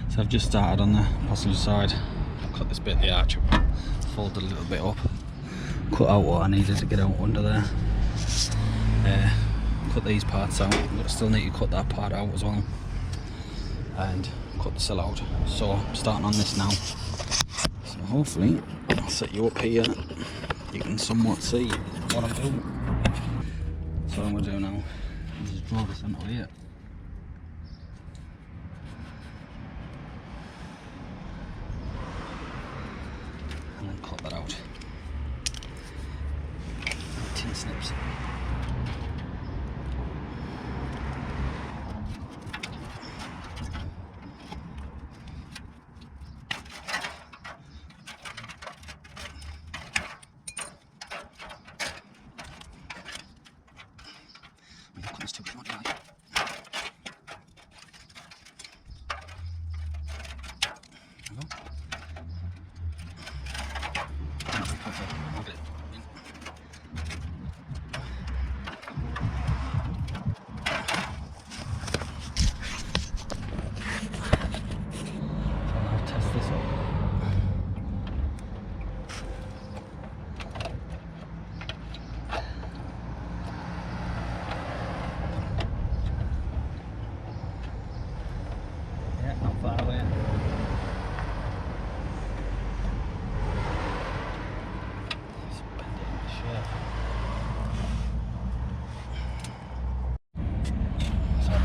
So I've just started on the passenger side. I've cut this bit of the arch, folded a little bit up, cut out what I needed to get out under there. Cut these parts out, but I still need to cut that part out as well, and cut the sill out. So I'm starting on this now. So hopefully I'll set you up here, you can somewhat see what I'm doing. So what I'm going to do now is just draw this into here. And then cut that out. Tin snips.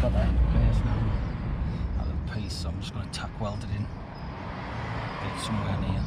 Got that in place now, that little piece, so I'm just going to tack weld it in, get it somewhere near.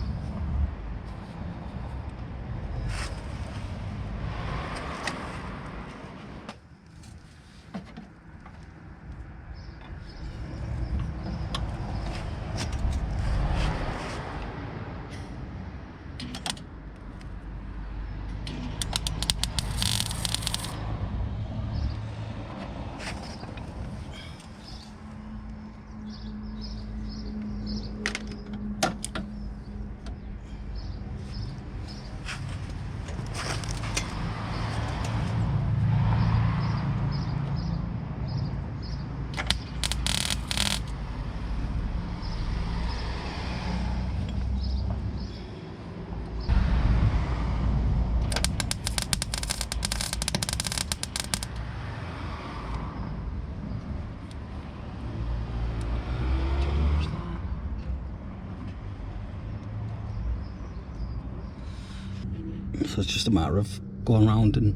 So it's just a matter of going around and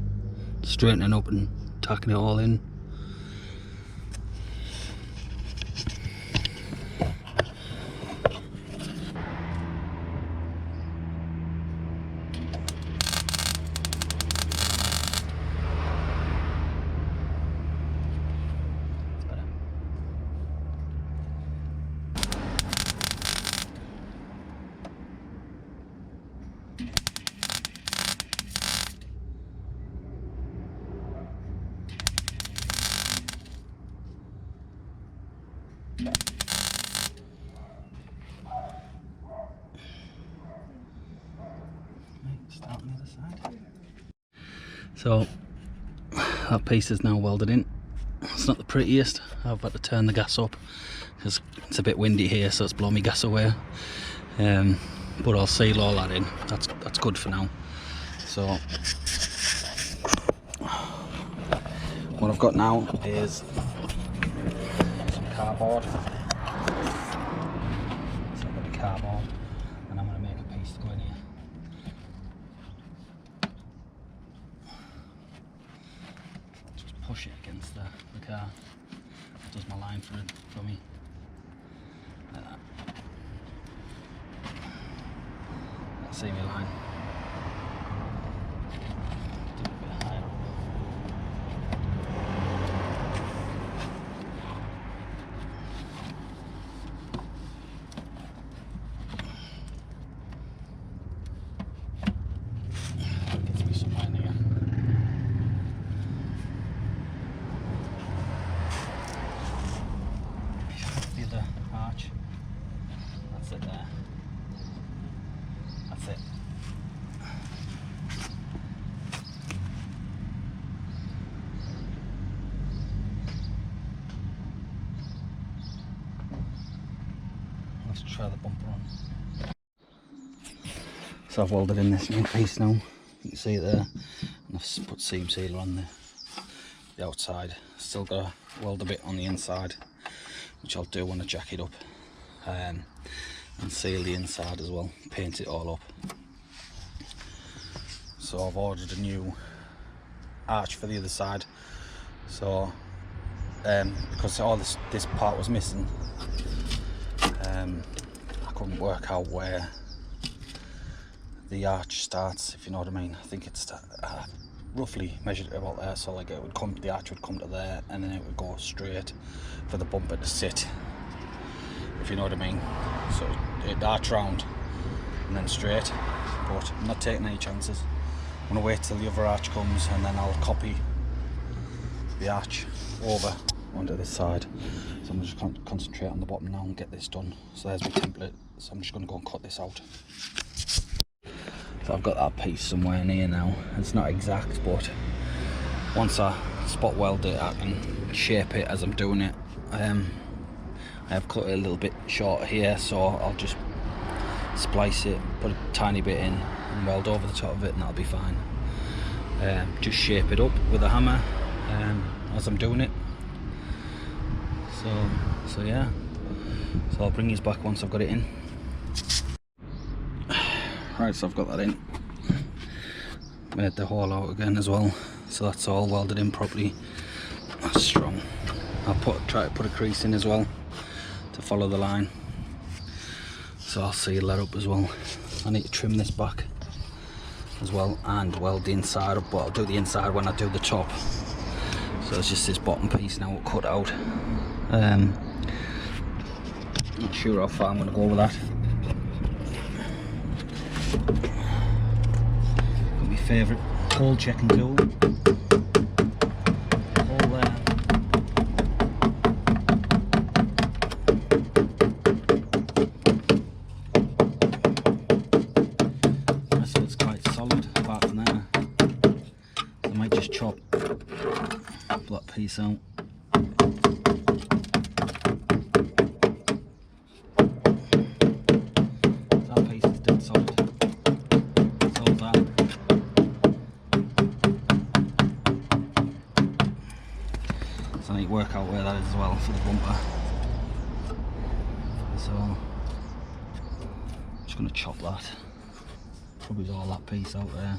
straightening up and tacking it all in. Start on the other side. So that piece is now welded in. It's not the prettiest. I've had to turn the gas up because it's a bit windy here, so it's blowing my gas away. But I'll seal all that in. That's good for now. So what I've got now is some cardboard. So I've got the cardboard, and I'm going to make a piece to go in here. Push it against the car. It does my line for me. Like that. That's see my line. Do it a bit higher up. Gets me some line here. Arch. That's it there. That's it. to try the bumper on. So I've welded in this new piece now. You can see it there. And I've put seam sealer on the outside. Still got to weld a bit on the inside, which I'll do when I jack it up. And seal the inside as well. Paint it all up. So I've ordered a new arch for the other side. So because all this part was missing, I couldn't work out where the arch starts, if you know what I mean. I think it's roughly measured about there, so like the arch would come to there, and then it would go straight for the bumper to sit, if you know what I mean. So it'd arch round and then straight, but I'm not taking any chances. I'm gonna wait till the other arch comes, and then I'll copy the arch over onto this side. So I'm just going to concentrate on the bottom now and get this done. So there's my template, so I'm just going to go and cut this out. So I've got that piece somewhere near now. It's not exact, but once I spot weld it, I can shape it as I'm doing it. I have cut it a little bit short here, so I'll just splice it, put a tiny bit in and weld over the top of it, and that'll be fine. Just shape it up with a hammer as I'm doing it. So yeah, so I'll bring these back once I've got it in. Right, so I've got that in. Made the hole out again as well, so that's all welded in properly. That's strong. I'll try to put a crease in as well to follow the line. So I'll seal that up as well. I need to trim this back as well and weld the inside up, but I'll do the inside when I do the top. So it's just this bottom piece now cut out. Not sure how far I'm going to go with that. Got my favourite hole checking tool. Hole there. So it's quite solid apart from there. So I might just chop that piece out. That piece is dead solid. So that. So I need to work out where that is as well for the bumper. So I'm just going to chop that. Probably all that piece out there.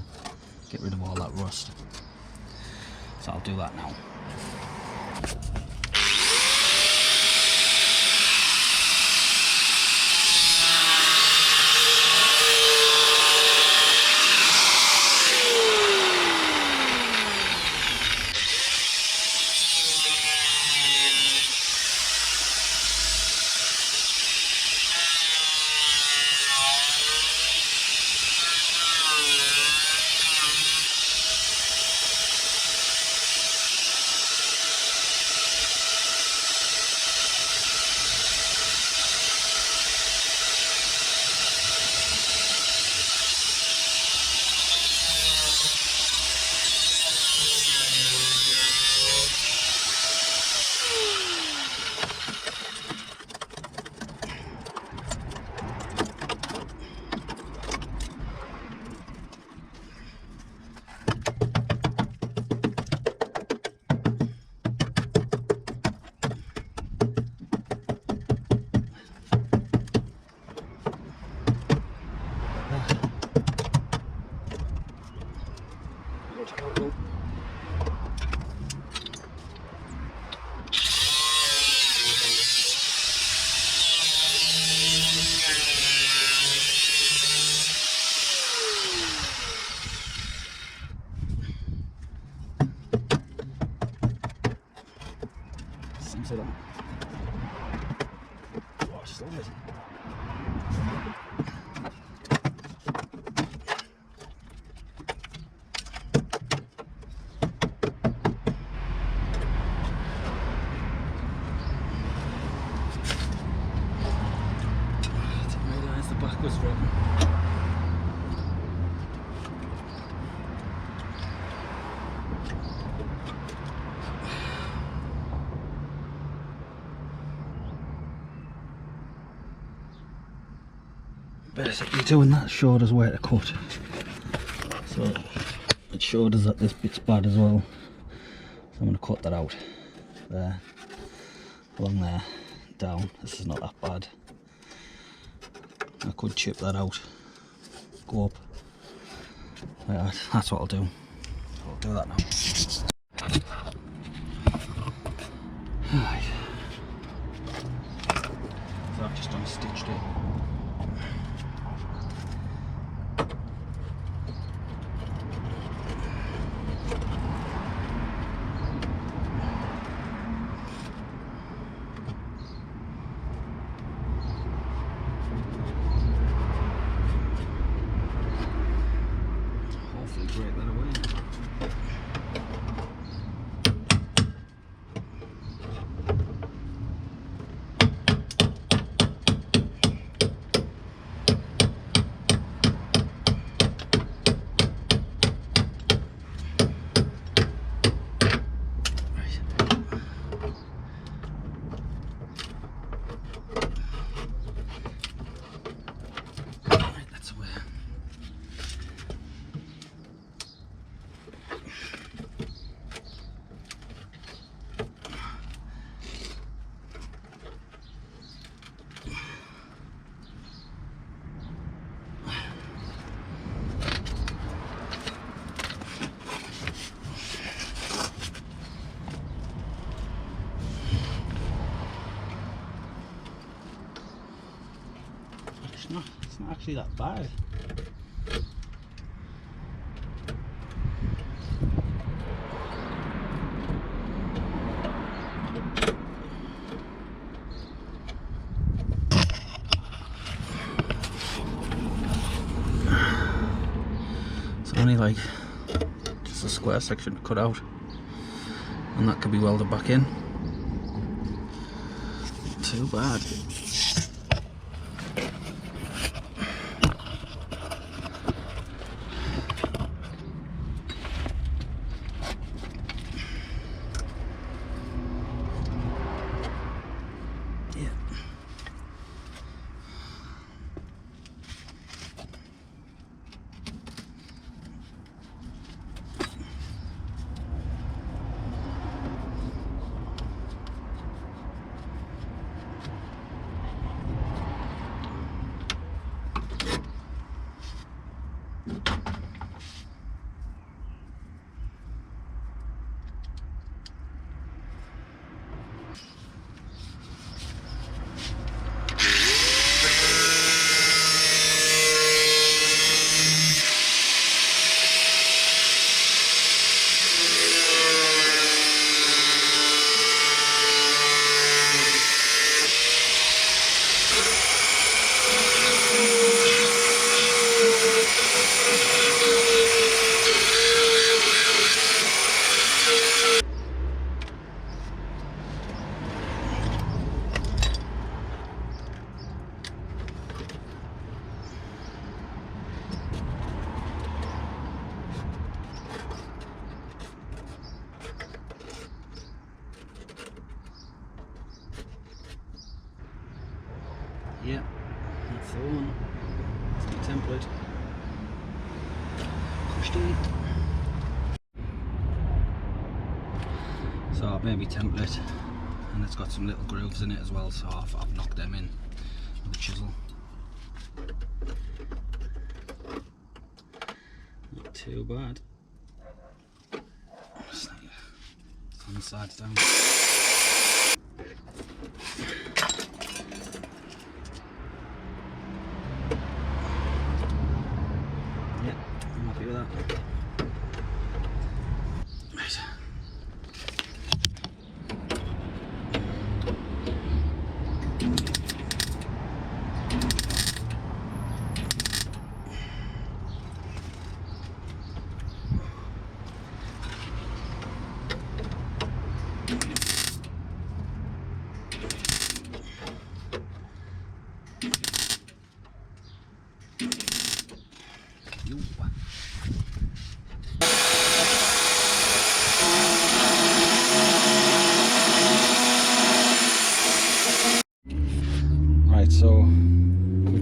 Get rid of all that rust. So I'll do that now. Into that. Oh, it's solid. I didn't realise the back was rotten. basically doing that showed us where to cut. So it showed us that this bit's bad as well. So I'm going to cut that out. There. Along there. Down. This is not that bad. I could chip that out. Go up. Like that. That's what I'll do. I'll do that now. Right. So I've just unstitched it. Hopefully break that away. It's not actually that bad. It's only like just a square section to cut out, and that could be welded back in. Not too bad. Yeah, that's the one. That's the template. Pushed in. So I've made my template, and it's got some little grooves in it as well, so I've knocked them in with a chisel. Not too bad. Just on the sides down. Yeah, I'm happy with that. Right.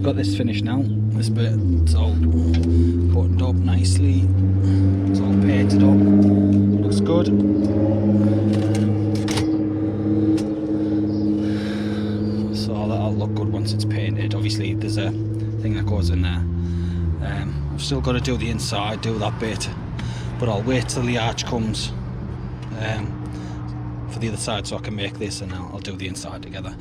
got this finished now. This bit, it's all buttoned up nicely. It's all painted up. Looks good. So that'll look good once it's painted. Obviously there's a thing that goes in there. I've still got to do the inside, do that bit, but I'll wait till the arch comes for the other side so I can make this, and I'll do the inside together.